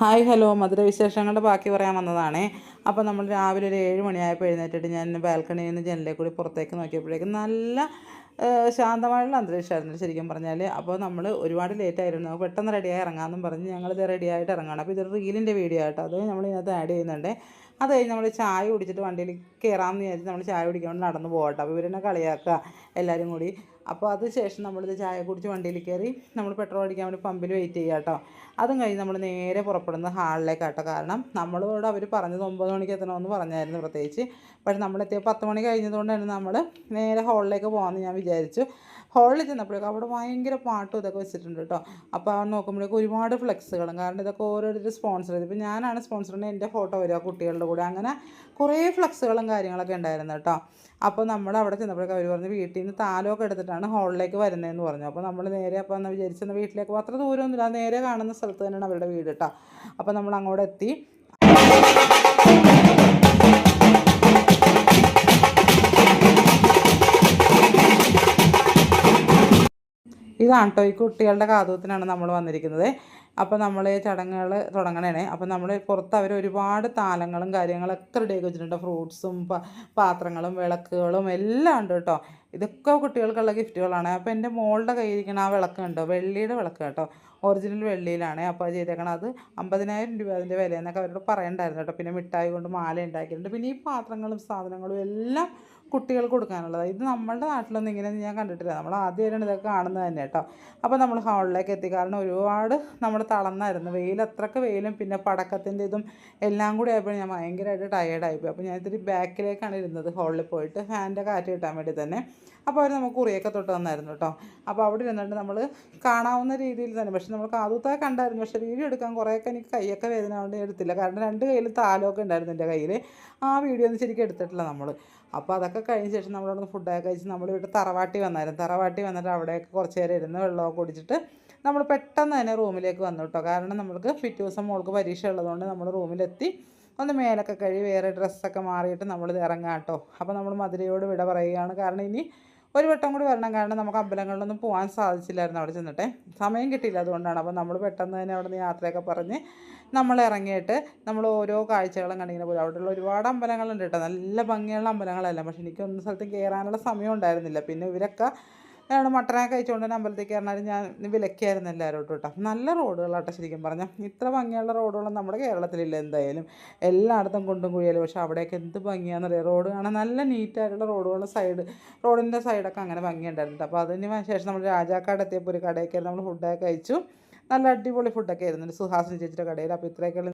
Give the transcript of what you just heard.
Hi hello മധുരവിശേഷങ്ങളുടെ ബാക്കി പറയാൻ വന്നതാണേ. അപ്പോൾ നമ്മൾ രാവിലെ ഒരു 7 മണിയായപ്പോൾ എഴുന്നേറ്റിട്ട് ഞാൻ ബാൽക്കണിയിൽ നിന്ന് ജനലിൽ കൂടി പുറത്തേക്ക് നോക്കിയപ്പോഴേക്കും നല്ല ശാന്തമായുള്ള അന്തരീക്ഷമായിരുന്നു ശരിക്കും പറഞ്ഞാൽ. അപ്പോൾ നമ്മൾ ഒരുപാട് ലേറ്റ് ആയിരുന്നു, പെട്ടെന്ന് റെഡിയായി ഇറങ്ങാമെന്നും പറഞ്ഞ് ഞങ്ങളിത് റെഡിയായിട്ട് ഇറങ്ങുകയാണ്. അപ്പോൾ ഇതൊരു റീലിൻ്റെ വീഡിയോ ആട്ടോ, അത് നമ്മൾ ഇതിനകത്ത് ആഡ് ചെയ്യുന്നുണ്ട്. അത് കഴിഞ്ഞ് നമ്മൾ ചായ കുടിച്ചിട്ട് വണ്ടിയിൽ കയറാമെന്ന് വിചാരിച്ച് നമ്മൾ ചായ കുടിക്കാൻ വേണ്ടി നടന്നു പോകട്ടെ. അപ്പോൾ ഇവരെന്നെ കളിയാക്കുക എല്ലാവരും കൂടി. അപ്പോൾ അത് ശേഷം നമ്മളിത് ചായ കുടിച്ച് വണ്ടിയിൽ കയറി നമ്മൾ പെട്രോൾ അടിക്കാൻ വേണ്ടി പമ്പിൽ വെയിറ്റ് ചെയ്യുക കേട്ടോ. അതും കഴിഞ്ഞ് നമ്മൾ നേരെ പുറപ്പെടുന്നത് ഹാളിലേക്കാട്ടോ. കാരണം നമ്മളോട് അവർ പറഞ്ഞത് 9 മണിക്ക് എത്തണമെന്ന് പറഞ്ഞായിരുന്നു പ്രത്യേകിച്ച്. പക്ഷേ നമ്മളെത്തിയ 10 മണി കഴിഞ്ഞതുകൊണ്ട് തന്നെ നമ്മൾ നേരെ ഹാളിലേക്ക് പോകാമെന്ന് ഞാൻ വിചാരിച്ചു. ഹാളിൽ ചെന്നപ്പോഴേക്കും അവിടെ ഭയങ്കര പാട്ടും ഇതൊക്കെ വെച്ചിട്ടുണ്ട് കേട്ടോ. അപ്പോൾ ആ നോക്കുമ്പോഴേക്കും ഒരുപാട് ഫ്ലെക്സുകളും, കാരണം ഇതൊക്കെ ഓരോരുത്തർ സ്പോൺസർ ചെയ്ത്, ഇപ്പോൾ ഞാനാണ് സ്പോൺസറിന് എൻ്റെ ഫോട്ടോ വരിക കുട്ടികളുടെ കൂടെ, അങ്ങനെ കുറേ ഫ്ലെക്സുകളും കാര്യങ്ങളൊക്കെ ഉണ്ടായിരുന്നു കേട്ടോ. അപ്പോൾ നമ്മൾ അവിടെ ചെന്നപ്പോഴേക്കും അവർ പറഞ്ഞു വീട്ടിൽ നിന്ന് താലമൊക്കെ എടുത്തിട്ടാണ് ഹാളിലേക്ക് വരുന്നതെന്ന് പറഞ്ഞു. അപ്പോൾ നമ്മൾ നേരെ അപ്പോൾ എന്നാൽ വിചാരിച്ചെന്ന വീട്ടിലേക്ക് അത്ര ദൂരമൊന്നുമില്ല, നേരെ കാണുന്ന സ്ഥലത്ത് തന്നെയാണ് അവരുടെ വീട് കേട്ടോ. അപ്പോൾ നമ്മൾ അങ്ങോട്ട് എത്തി. ഇതാണ് കേട്ടോ, ഈ കുട്ടികളുടെ കാതുകുത്തിനാണ് നമ്മൾ വന്നിരിക്കുന്നത്. അപ്പോൾ നമ്മൾ ചടങ്ങുകൾ തുടങ്ങണേ. അപ്പോൾ നമ്മൾ പുറത്ത് അവർ ഒരുപാട് താലങ്ങളും കാര്യങ്ങളൊക്കെ റെഡിയാക്കി വെച്ചിട്ടുണ്ട്. ഫ്രൂട്ട്സും പാത്രങ്ങളും വിളക്കുകളും എല്ലാം ഉണ്ട് കേട്ടോ. ഇതൊക്കെ കുട്ടികൾക്കുള്ള ഗിഫ്റ്റുകളാണ്. അപ്പോൾ എൻ്റെ മോളുടെ കയ്യിരിക്കണ ആ വിളക്ക് ഉണ്ടോ, വെള്ളിയുടെ വിളക്ക് കേട്ടോ, ഒറിജിനൽ വെള്ളിയിലാണ്. അപ്പോൾ അത് ചെയ്തേക്കണം. അത് 50,000 രൂപ അതിൻ്റെ വിലയെന്നൊക്കെ അവരോട് പറയണ്ടായിരുന്നു കേട്ടോ. പിന്നെ മിഠായി കൊണ്ട് മാല ഉണ്ടാക്കിയിട്ടുണ്ട്. പിന്നെ ഈ പാത്രങ്ങളും സാധനങ്ങളും എല്ലാം കുട്ടികൾക്ക് കൊടുക്കാനുള്ളതാണ്. ഇത് നമ്മളുടെ നാട്ടിലൊന്നും ഇങ്ങനെ ഞാൻ കണ്ടിട്ടില്ല, നമ്മൾ ആദ്യമായിട്ടാണ് ഇതൊക്കെ കാണുന്നത് തന്നെ കേട്ടോ. അപ്പോൾ നമ്മൾ ഹാളിലേക്ക് എത്തി. കാരണം ഒരുപാട് നമ്മൾ തളർന്നായിരുന്നു, വെയിൽ അത്രയ്ക്ക് വെയിലും പിന്നെ പടക്കത്തിൻ്റെ ഇതും എല്ലാം കൂടി ആയപ്പോൾ ഞാൻ ഭയങ്കരമായിട്ട് ടയേർഡായിപ്പോയി. അപ്പോൾ ഞാൻ ഇത്തിരി ബാക്കിലേക്കാണ് ഇരുന്നത് ഹാളിൽ പോയിട്ട്, ഫാനിൻ്റെ കാറ്റ് കിട്ടാൻ വേണ്ടി തന്നെ. അപ്പോൾ അവർ നമുക്ക് കുറിയൊക്കെ തൊട്ട് തന്നായിരുന്നു കേട്ടോ. അപ്പോൾ അവിടെ ഇരുന്നിട്ട് നമ്മൾ കാണാവുന്ന രീതിയിൽ തന്നെ, പക്ഷേ നമ്മൾ കാതുകുത്തൊക്കെ കണ്ടായിരുന്നു, പക്ഷേ വീഡിയോ എടുക്കാൻ കുറേയൊക്കെ എനിക്ക് കൈയൊക്കെ വേദന കൊണ്ട് എടുത്തില്ല. കാരണം 2 കയ്യിൽ താലമൊക്കെ ഉണ്ടായിരുന്നു എൻ്റെ കയ്യിൽ. ആ വീഡിയോ ഒന്നും ശരിക്കും എടുത്തിട്ടില്ല നമ്മൾ. അപ്പോൾ അതൊക്കെ കഴിഞ്ഞ ശേഷം നമ്മളവിടെ ഫുഡൊക്കെ കഴിച്ച് നമ്മൾ ഇവിടെ തറവാട്ടി വന്നായിരുന്നു. തറവാട്ടി വന്നിട്ട് അവിടെയൊക്കെ കുറച്ച് നേരം ഇരുന്ന് വെള്ളമൊക്കെ കുടിച്ചിട്ട് നമ്മൾ പെട്ടെന്ന് തന്നെ റൂമിലേക്ക് വന്നു കേട്ടോ. കാരണം നമ്മൾക്ക് പിറ്റേ ദിവസം മോൾക്ക് പരീക്ഷ ഉള്ളതുകൊണ്ട് നമ്മൾ റൂമിലെത്തി ഒന്ന് മേലൊക്കെ കഴുകി വേറെ ഡ്രസ്സൊക്കെ മാറിയിട്ട് നമ്മളിത് ഇറങ്ങാം കേട്ടോ. അപ്പോൾ നമ്മൾ മധുരയോട് വിട പറയുകയാണ്. കാരണം ഇനി ഒരു വട്ടം കൂടി വരണം, കാരണം നമുക്ക് അമ്പലങ്ങളിലൊന്നും പോകാൻ സാധിച്ചില്ലായിരുന്നു അവിടെ ചെന്നിട്ട്, സമയം കിട്ടിയില്ല, അതുകൊണ്ടാണ്. അപ്പോൾ നമ്മൾ പെട്ടെന്ന് തന്നെ അവിടെ നിന്ന് യാത്രയൊക്കെ പറഞ്ഞ് നമ്മൾ ഇറങ്ങിയിട്ട് നമ്മൾ ഓരോ കാഴ്ചകളും കണ്ടിങ്ങനെ പോയി. അവിടെയുള്ള ഒരുപാട് അമ്പലങ്ങളുണ്ട് കേട്ടോ, നല്ല ഭംഗിയുള്ള അമ്പലങ്ങളെല്ലാം. പക്ഷേ എനിക്കൊന്നും സ്ഥലത്തും കയറാനുള്ള സമയം ഉണ്ടായിരുന്നില്ല. പിന്നെ ഇവരൊക്കെ മട്ടനൊക്കെ കഴിച്ചുകൊണ്ട് തന്നെ അമ്പലത്തേക്ക് കയറാനും ഞാൻ വിലക്കായിരുന്നു എല്ലാവരോട്ടും കേട്ടോ. നല്ല റോഡുകളാട്ടോ ശരിക്കും പറഞ്ഞാൽ. ഇത്ര ഭംഗിയുള്ള റോഡുകളൊന്നും നമ്മുടെ കേരളത്തിലില്ല എന്തായാലും, എല്ലായിടത്തും കുണ്ടും കുഴിയലും. പക്ഷേ അവിടെയൊക്കെ എന്ത് ഭംഗിയാണെന്നറിയാം, റോഡ് കാണാൻ നല്ല നീറ്റായിട്ടുള്ള റോഡുകളുടെ റോഡിൻ്റെ സൈഡൊക്കെ അങ്ങനെ ഭംഗിയുണ്ടായിരുന്നു. അപ്പോൾ അതിന് ശേഷം നമ്മൾ രാജാക്കാട് എത്തിയപ്പോൾ ഒരു കടയൊക്കെ നമ്മൾ ഫുഡൊക്കെ കഴിച്ചു. നല്ല അടിപൊളി ഫുഡൊക്കെ ആയിരുന്നു സുഹാസിനി ചേച്ചിയുടെ കടയിൽ. അപ്പോൾ ഇത്രയൊക്കെയുള്ള